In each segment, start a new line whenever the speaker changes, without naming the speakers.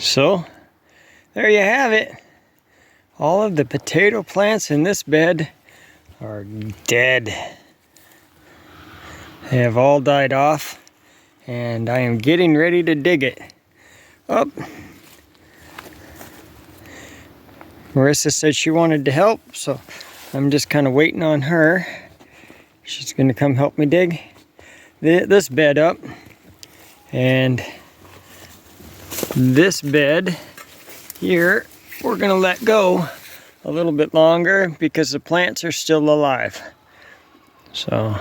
So, there you have it. All of the potato plants in this bed are dead. They have all died off, and I am getting ready to dig it up. Marissa said she wanted to help, so I'm just kind of waiting on her. She's going to come help me dig this bed up. And this bed here, we're going to let go a little bit longer because the plants are still alive. So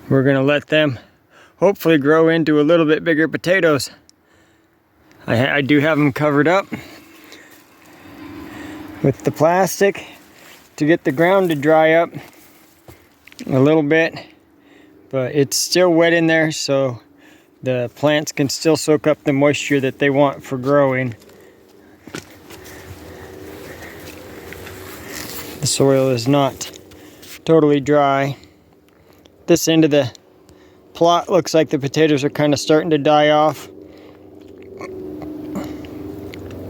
we're going to let them hopefully grow into a little bit bigger potatoes. I do have them covered up with the plastic to get the ground to dry up a little bit, but it's still wet in there, so the plants can still soak up the moisture that they want for growing. The soil is not totally dry. This end of the plot looks like the potatoes are kind of starting to die off,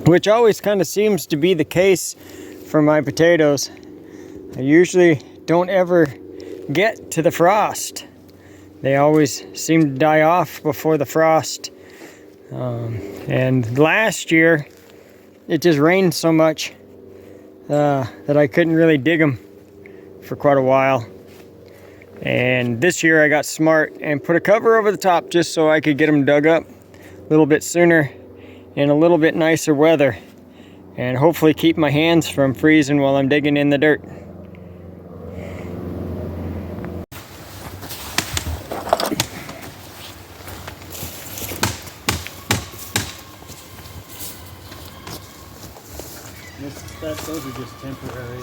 which always kind of seems to be the case for my potatoes. I usually don't ever get to the frost. They always seem to die off before the frost. And last year, it just rained so much that I couldn't really dig them for quite a while. And this year I got smart and put a cover over the top just so I could get them dug up a little bit sooner in a little bit nicer weather, and hopefully keep my hands from freezing while I'm digging in the dirt. Those are just temporary.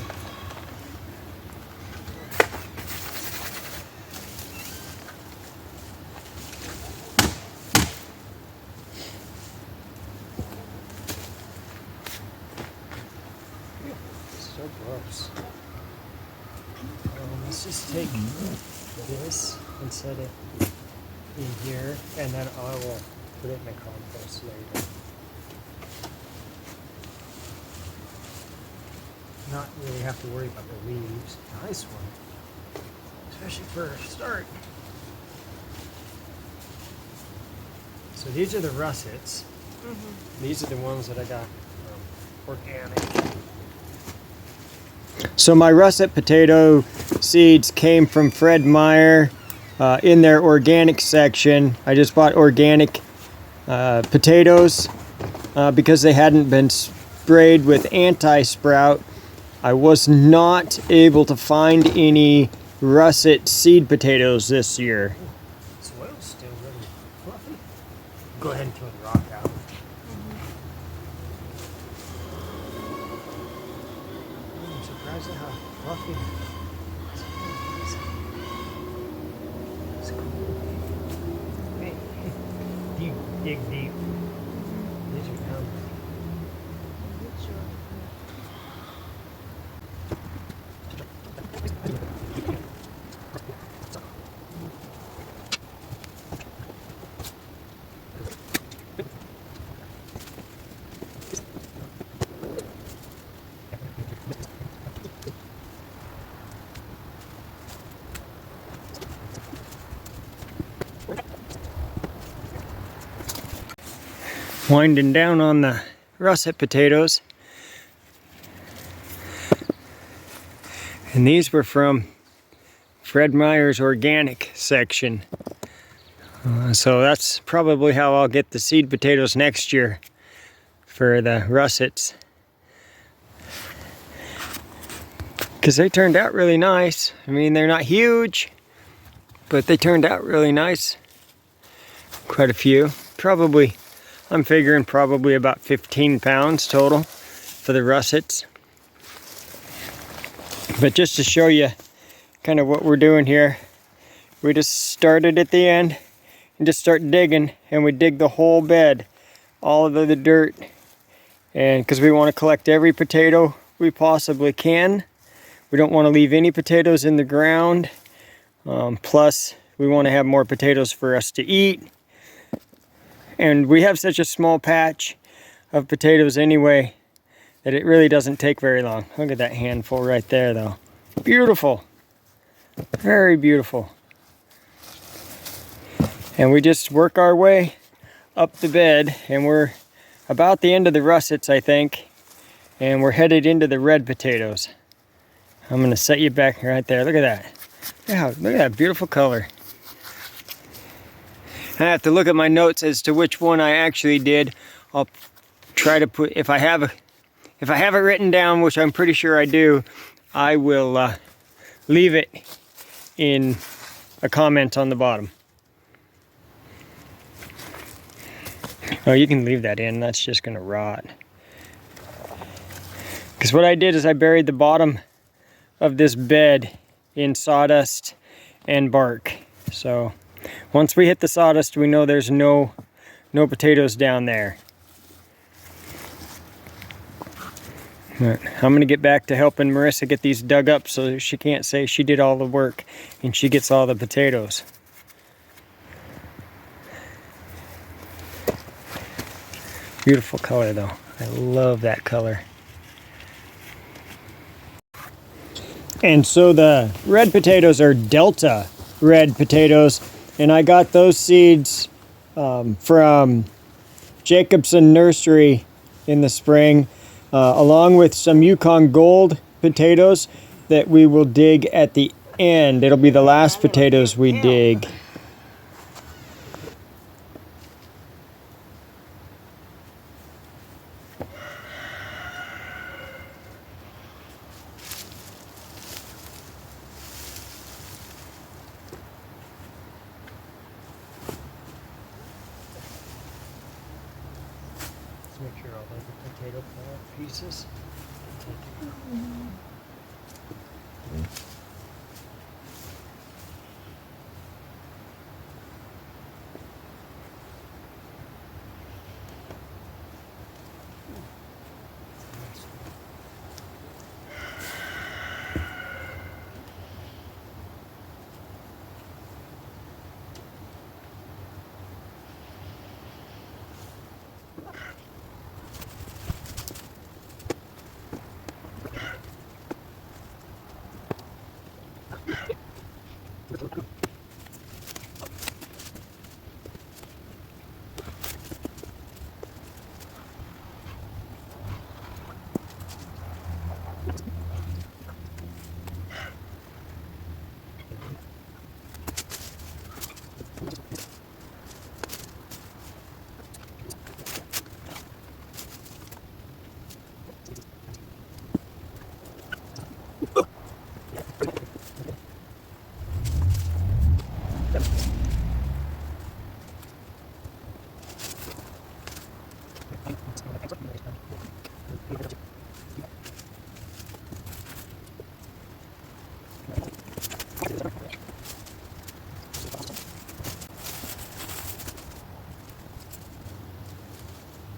So gross. Let's just take this and set it in here, and then I will put it in the compost later. Not really have to worry about the leaves. Nice one, especially for a start. So these are the russets. These are the ones that I got organic. So my russet potato seeds came from Fred Meyer in their organic section. I just bought organic potatoes because they hadn't been sprayed with anti-sprout. I was not able to find any russet seed potatoes this year. Soil's still really fluffy. Go ahead and throw the rock out. I'm surprised at how fluffy. It's cool. Hey, deep, dig deep. These are down. Winding down on the russet potatoes. And these were from Fred Meyer's organic section. So that's probably how I'll get the seed potatoes next year for the russets. Because they turned out really nice. I mean, they're not huge, but they turned out really nice. Quite a few. Probably, I'm figuring probably about 15 pounds total for the russets. But just to show you kind of what we're doing here, we just started at the end and just start digging, and we dig the whole bed, all of the dirt, and because we want to collect every potato we possibly can. We don't want to leave any potatoes in the ground. Plus, we want to have more potatoes for us to eat. And we have such a small patch of potatoes anyway that it really doesn't take very long. Look at that handful right there though. Beautiful. Very beautiful. And we just work our way up the bed, and we're about the end of the russets, I think. And we're headed into the red potatoes. I'm gonna set you back right there. Look at that. Look at that beautiful color. I have to look at my notes as to which one I actually did. I'll try to put, if I have it written down, which I'm pretty sure I do, I will leave it in a comment on the bottom. Oh, you can leave that in. That's just gonna rot. Because what I did is I buried the bottom of this bed in sawdust and bark. So once we hit the sawdust, we know there's no potatoes down there. Right. I'm gonna get back to helping Marissa get these dug up so she can't say she did all the work and she gets all the potatoes. Beautiful color though. I love that color. And so the red potatoes are Delta red potatoes, and I got those seeds from Jacobson Nursery in the spring, along with some Yukon Gold potatoes that we will dig at the end. It'll be the last potatoes we dig. Make sure all the potato plant pieces.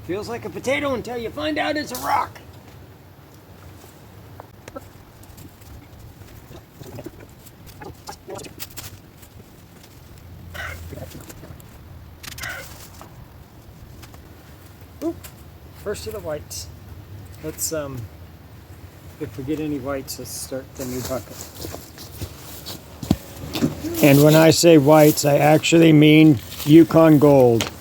Feels like a potato until you find out it's a rock. Ooh, first of the whites. Let's if we get any whites, let's start the new bucket. And when I say whites, I actually mean Yukon Gold.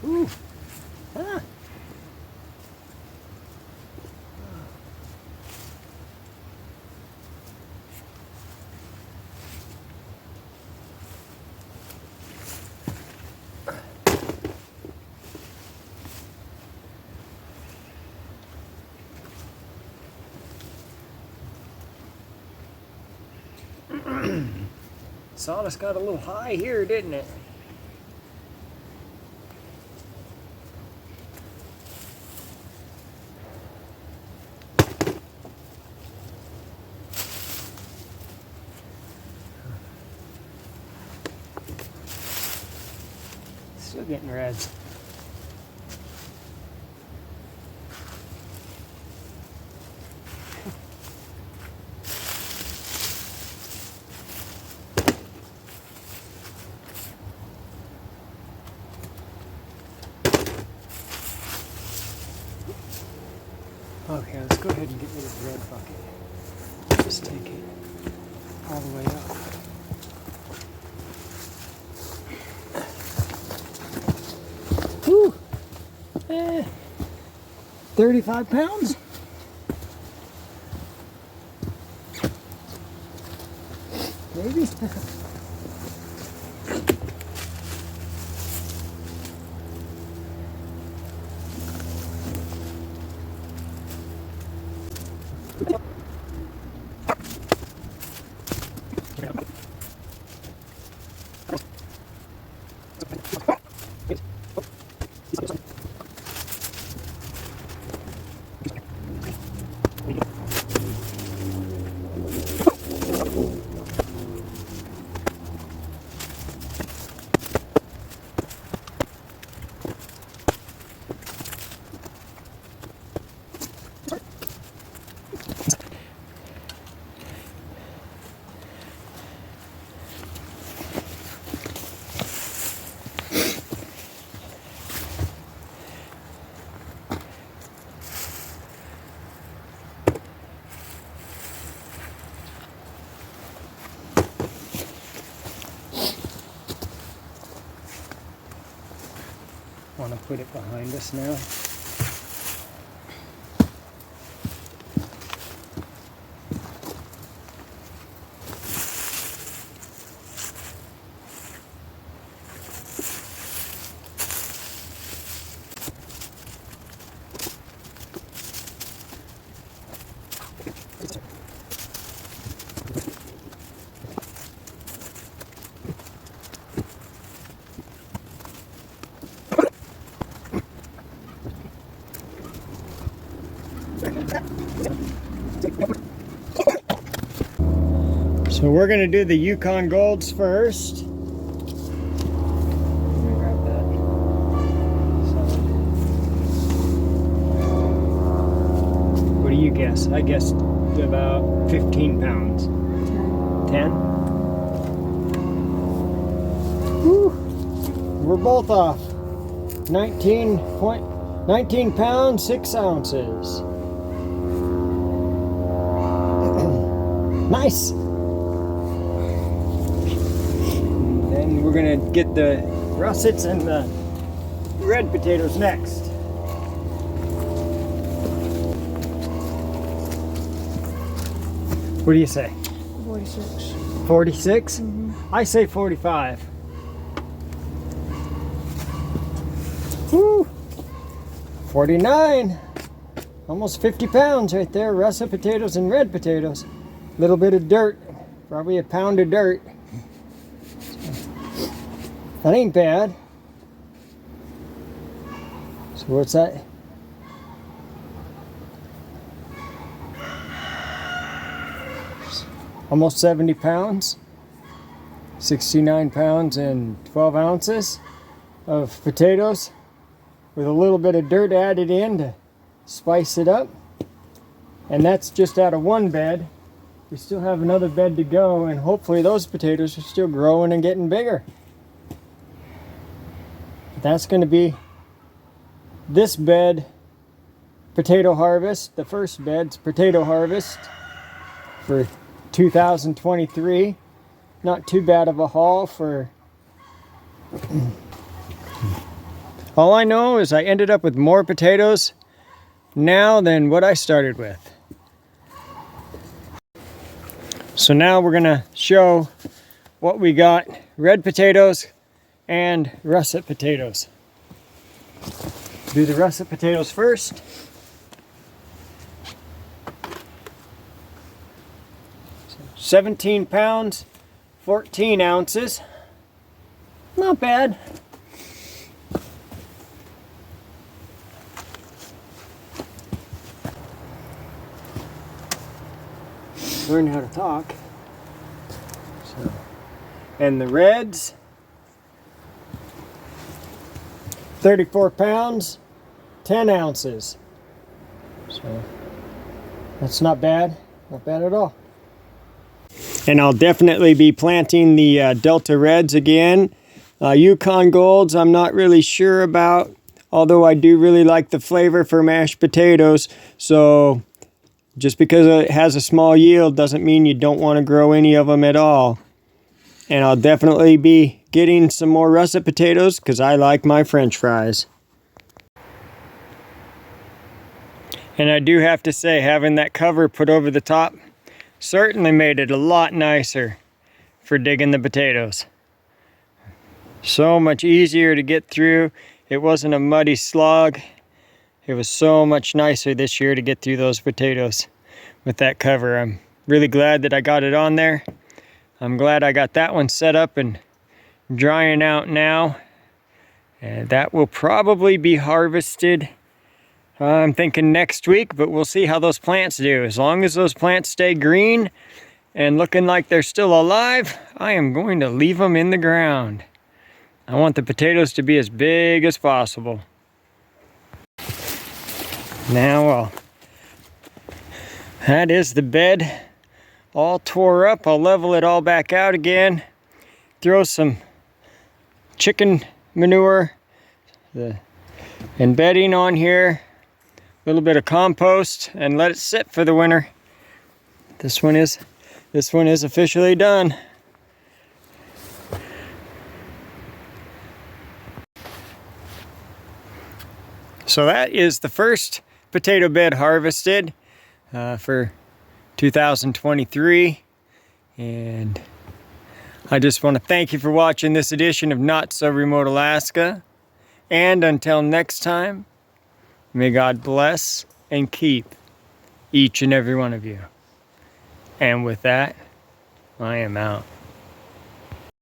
Ooh. Ah. Sawdust got a little high here, didn't it? Still getting reds. bread bucket. Just take it all the way up. Whew. 35 pounds? Maybe. Want to put it behind us now. So we're going to do the Yukon Golds first. Let me grab that. What do you guess? I guessed about 15 pounds. 10? Whew. We're both off. 19 pounds, 6 ounces. Nice. Then we're gonna get the russets and the red potatoes next. What do you say?
46.
46? I say 45. Woo! 49. Almost 50 pounds right there. Russet potatoes and red potatoes. Little bit of dirt. Probably a pound of dirt. That ain't bad. So what's that? Almost 70 pounds. 69 pounds and 12 ounces of potatoes with a little bit of dirt added in to spice it up. And that's just out of one bed. We still have another bed to go, and hopefully those potatoes are still growing and getting bigger. That's going to be this bed potato harvest, the first bed's potato harvest for 2023. Not too bad of a haul for... All I know is I ended up with more potatoes now than what I started with. So now we're gonna show what we got: red potatoes and russet potatoes. Do the russet potatoes first. So 17 pounds, 14 ounces. Not bad. Learn how to talk. So, and the reds, 34 pounds, 10 ounces. So that's not bad at all. And I'll definitely be planting the Delta Reds again. Yukon Golds, I'm not really sure about, although I do really like the flavor for mashed potatoes. So Just because it has a small yield doesn't mean you don't want to grow any of them at all. And I'll definitely be getting some more russet potatoes because I like my French fries. And I do have to say, having that cover put over the top certainly made it a lot nicer for digging the potatoes. So much easier to get through. It wasn't a muddy slog. It was so much nicer this year to get through those potatoes with that cover. I'm really glad that I got it on there. I'm glad I got that one set up and drying out now. And that will probably be harvested, I'm thinking next week, but we'll see how those plants do. As long as those plants stay green and looking like they're still alive, I am going to leave them in the ground. I want the potatoes to be as big as possible. Now, that is the bed all tore up. I'll level it all back out again. Throw some chicken manure, and bedding on here. A little bit of compost and let it sit for the winter. This one is officially done. So that is the first potato bed harvested for 2023. And I just want to thank you for watching this edition of Not So Remote Alaska. And until next time, may God bless and keep each and every one of you. And with that, I am out.